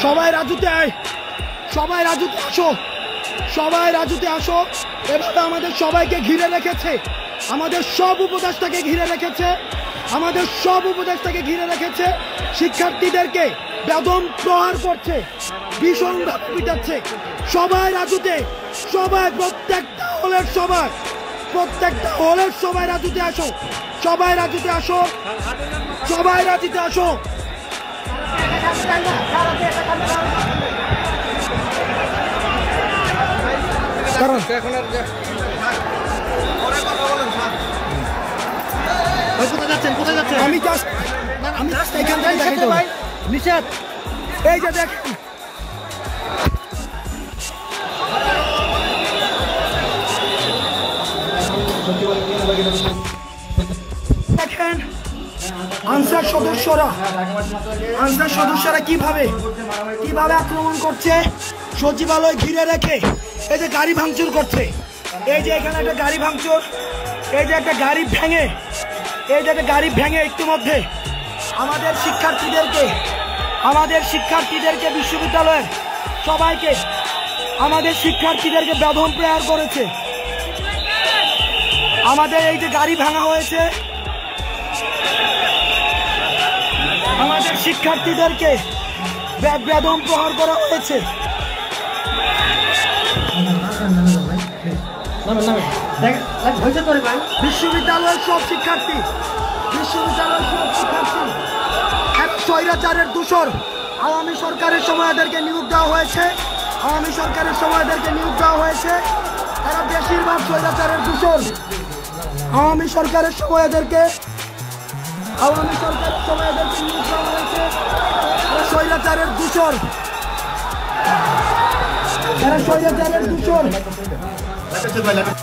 সবাই রাজুতে আয়, সবাই রাজুতে আসো, সবাই রাজুতে আসো। এভাবে আমাদের সবাইকে ঘিরে রেখেছে, আমাদের সব উপদেষ্টাকে ঘিরে রেখেছে, আমাদের সব উপদেষ্টাকে ঘিরে রেখেছে। শিক্ষার্থীদেরকে বেদম প্রহার করছে, ভীষণভাবে পিটাচ্ছে। সবাই রাজুতে, সবাই প্রত্যেকটা হলের সবাই, প্রত্যেকটা হলের সবাই রাজুতে আসো, সবাই রাজুতে আসো, সবাই রাজুতে আসো। আমি জাস্ট এখান থেকে দেখাইতে ভাই নিষেধ। এই যে দেখেন, দেখেন আনসার সদস্যরা কিভাবে আক্রমণ করছে, সচিবালয় ঘিরে রেখে এই যে গাড়ি ভাঙচুর করছে। এই যে এখানে একটা গাড়ি ভাঙচুর, এই যে একটা গাড়ি ভেঙে, এই যে একটা গাড়ি ভেঙে ইতিমধ্যে আমাদের শিক্ষার্থীদেরকে বিশ্ববিদ্যালয়ের সবাইকে, আমাদের শিক্ষার্থীদেরকে বেদম প্রহার করেছে। আমাদের এই যে গাড়ি ভাঙা হয়েছে, আমাদের শিক্ষার্থীদেরকে বেদম প্রহার করা হয়েছে। বিশ্ববিদ্যালয়ের সব শিক্ষার্থী স্বৈরাচারের দূষর। আওয়ামী সরকারের সময় এদেরকে নিয়োগ দেওয়া হয়েছে, এরা বেশিরভাগ স্বৈরাচারের দূষর। আওয়ামী সরকারের সময় এদেরকে নিয়োগ দেওয়া হয়েছে, এরা স্বৈরাচারের দূষর।